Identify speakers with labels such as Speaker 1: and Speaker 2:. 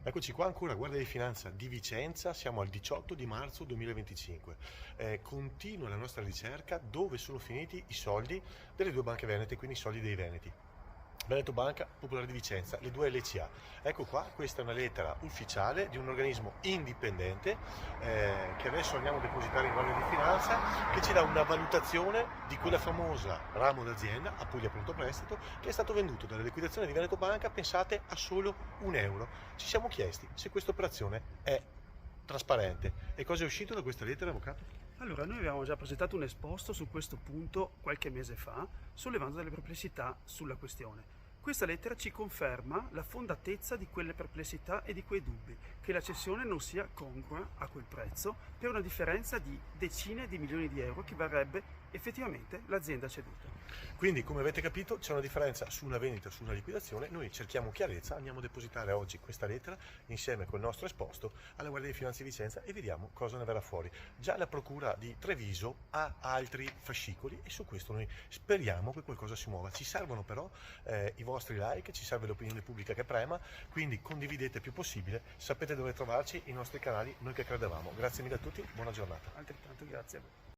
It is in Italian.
Speaker 1: Eccoci qua ancora, Guardia di Finanza di Vicenza, siamo al 18 di marzo 2025. Continua la nostra ricerca dove sono finiti i soldi delle due banche venete, quindi i soldi dei veneti. Veneto Banca Popolare di Vicenza, le due LCA. Ecco qua, questa è una lettera ufficiale di un organismo indipendente che adesso andiamo a depositare in Guardia di Finanza, che ci dà una valutazione di quella famosa ramo d'azienda, Apulia Pronto Prestito, che è stato venduto dalla liquidazione di Veneto Banca, pensate, a solo €1. Ci siamo chiesti se questa operazione è trasparente. E cosa è uscito da questa lettera, avvocato?
Speaker 2: Allora, noi avevamo già presentato un esposto su questo punto qualche mese fa, sollevando delle perplessità sulla questione. Questa lettera ci conferma la fondatezza di quelle perplessità e di quei dubbi, che la cessione non sia congrua a quel prezzo per una differenza di decine di milioni di euro che varrebbe effettivamente l'azienda ceduta.
Speaker 1: Quindi, come avete capito, c'è una differenza su una vendita e su una liquidazione. Noi cerchiamo chiarezza, andiamo a depositare oggi questa lettera insieme col nostro esposto alla Guardia di Finanza di Vicenza e vediamo cosa ne verrà fuori. Già la Procura di Treviso ha altri fascicoli e su questo noi speriamo che qualcosa si muova. Ci servono però i vostri like, ci serve l'opinione pubblica che prema, quindi condividete il più possibile, sapete dove trovarci, i nostri canali, noi che credevamo. Grazie mille a tutti, buona giornata.
Speaker 2: Altrettanto grazie a voi.